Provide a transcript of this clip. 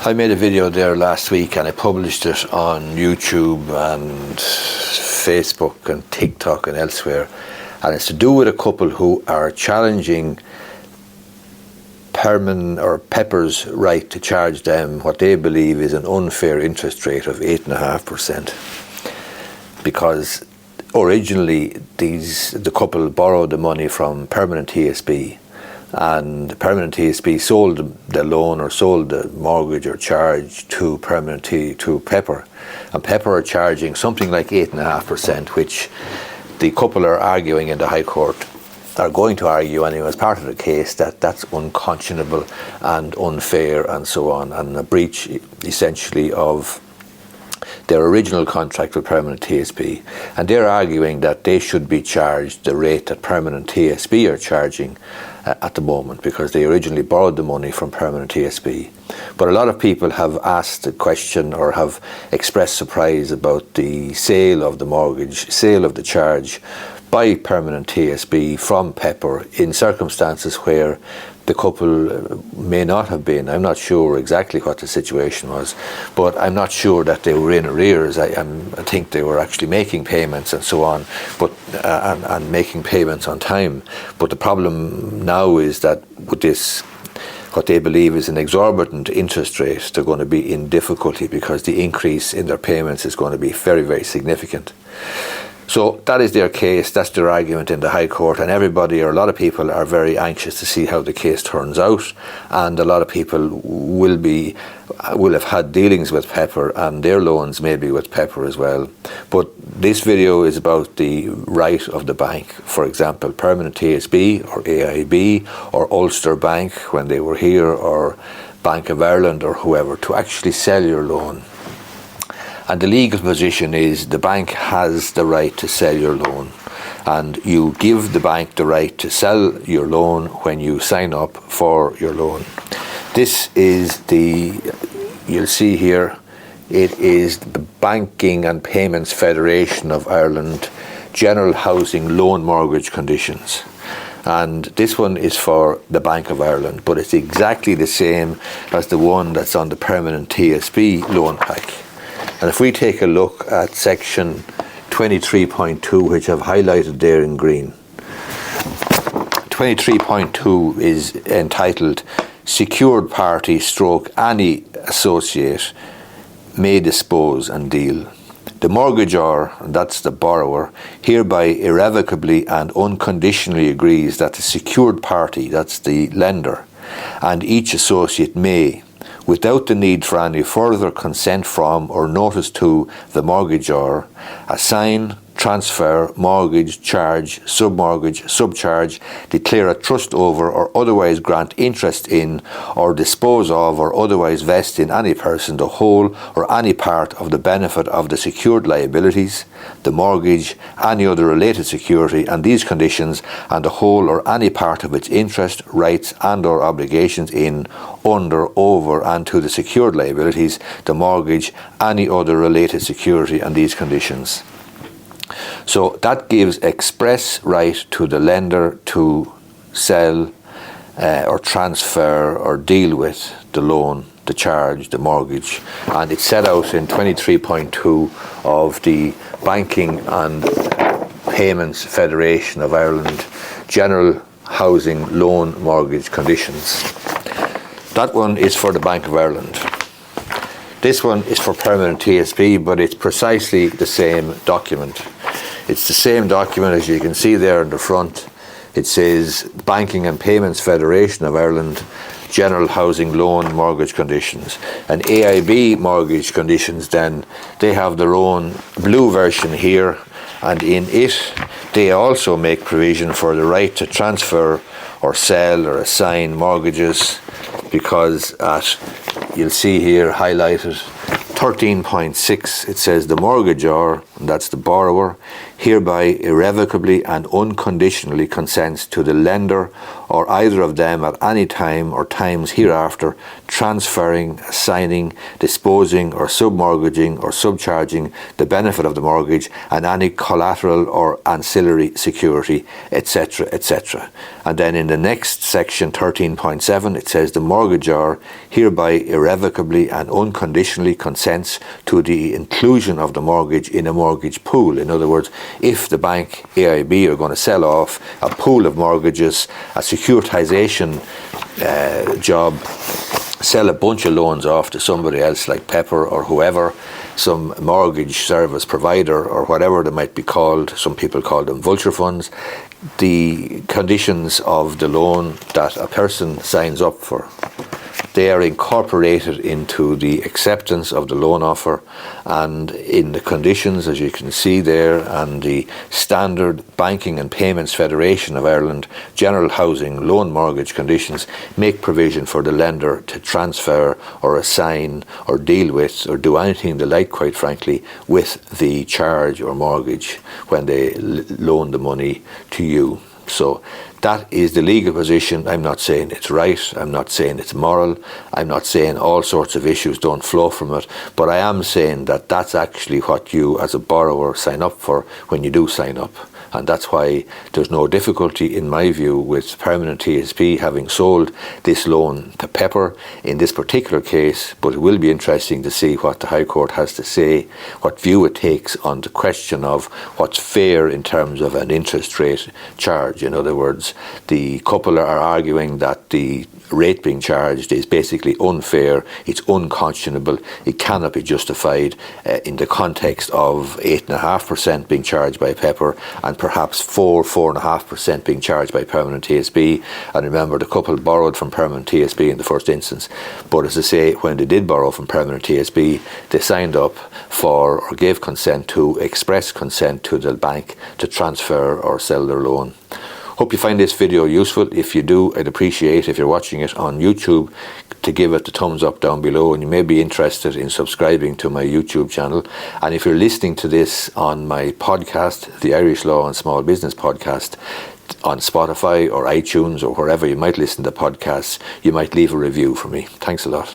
I made a video there last week and I published it on YouTube and Facebook and TikTok and elsewhere, and it's to do with a couple who are challenging Pepper's right to charge them what they believe is an unfair interest rate of 8.5%, because originally the couple borrowed the money from Permanent TSB, and Permanent TSB sold the loan or sold the mortgage or charge to Pepper, and Pepper are charging something like 8.5%, which the couple are arguing in the High Court, are going to argue anyway as part of the case, that that's unconscionable and unfair and so on, and a breach essentially of their original contract with Permanent TSB, and they're arguing that they should be charged the rate that Permanent TSB are charging at the moment, because they originally borrowed the money from Permanent TSB. But a lot of people have asked the question or have expressed surprise about the sale of the mortgage, sale of the charge by Permanent TSB from Pepper in circumstances where the couple may not have been. I'm not sure exactly what the situation was, but I'm not sure that they were in arrears. I think they were actually making payments and so on, but and making payments on time. But the problem now is that with this, what they believe is an exorbitant interest rate, they're going to be in difficulty because the increase in their payments is going to be very, very significant. So that is their case, that's their argument in the High Court, and everybody, or a lot of people, are very anxious to see how the case turns out, and a lot of people will have had dealings with Pepper, and their loans may be with Pepper as well. But this video is about the right of the bank, for example, Permanent TSB or AIB or Ulster Bank when they were here, or Bank of Ireland or whoever, to actually sell your loan. And the legal position is the bank has the right to sell your loan, and you give the bank the right to sell your loan when you sign up for your loan. This is you'll see here, it is the Banking and Payments Federation of Ireland General Housing Loan Mortgage Conditions. And this one is for the Bank of Ireland, but it's exactly the same as the one that's on the Permanent TSB loan pack. And if we take a look at section 23.2, which I've highlighted there in green, 23.2 is entitled Secured Party stroke any associate may dispose and deal. The mortgagor, that's the borrower, hereby irrevocably and unconditionally agrees that the secured party, that's the lender, and each associate may, without the need for any further consent from or notice to the mortgagor, assign, transfer, mortgage, charge, submortgage, subcharge, declare a trust over, or otherwise grant interest in, or dispose of, or otherwise vest in any person the whole or any part of the benefit of the secured liabilities, the mortgage, any other related security, and these conditions, and the whole or any part of its interest, rights, and or obligations in, under, over, and to the secured liabilities, the mortgage, any other related security, and these conditions. So that gives express right to the lender to sell or transfer or deal with the loan, the charge, the mortgage, and it's set out in 23.2 of the Banking and Payments Federation of Ireland General Housing Loan Mortgage Conditions. That one is for the Bank of Ireland. This one is for Permanent TSB, but it's precisely the same document. It's the same document, as you can see there in the front. It says Banking and Payments Federation of Ireland General Housing Loan Mortgage Conditions. And AIB mortgage conditions, then, they have their own blue version here, and in it they also make provision for the right to transfer or sell or assign mortgages, because you'll see here highlighted 13.6, it says the mortgagor, and that's the borrower, hereby irrevocably and unconditionally consents to the lender or either of them at any time or times hereafter transferring, assigning, disposing or submortgaging or subcharging the benefit of the mortgage and any collateral or ancillary security, etc., etc. And then in the next section 13.7 it says the mortgagor hereby irrevocably and unconditionally consents to the inclusion of the mortgage in a mortgage pool. In other words, if the bank, AIB, are going to sell off a pool of mortgages, a securitization job, sell a bunch of loans off to somebody else like Pepper or whoever, some mortgage service provider or whatever they might be called, some people call them vulture funds, the conditions of the loan that a person signs up for, they are incorporated into the acceptance of the loan offer, and in the conditions, as you can see there, and the Standard Banking and Payments Federation of Ireland General Housing Loan Mortgage Conditions make provision for the lender to transfer or assign or deal with or do anything they like, quite frankly, with the charge or mortgage when they loan the money to you. So that is the legal position. I'm not saying it's right. I'm not saying it's moral. I'm not saying all sorts of issues don't flow from it. But I am saying that that's actually what you as a borrower sign up for when you do sign up. And that's why there's no difficulty, in my view, with Permanent TSB having sold this loan to Pepper in this particular case. But it will be interesting to see what the High Court has to say, what view it takes on the question of what's fair in terms of an interest rate charge. In other words, the couple are arguing that the rate being charged is basically unfair, it's unconscionable, it cannot be justified in the context of 8.5% being charged by Pepper and perhaps 4.5% being charged by Permanent TSB. And remember, the couple borrowed from Permanent TSB in the first instance, but as I say, when they did borrow from Permanent TSB, they signed up for or gave consent to, express consent to the bank to transfer or sell their loan. Hope you find this video useful. If you do, I'd appreciate, if you're watching it on YouTube, to give it the thumbs up down below, and you may be interested in subscribing to my YouTube channel. And if you're listening to this on my podcast, the Irish Law and Small Business Podcast, on Spotify or iTunes or wherever you might listen to podcasts, you might leave a review for me. Thanks a lot.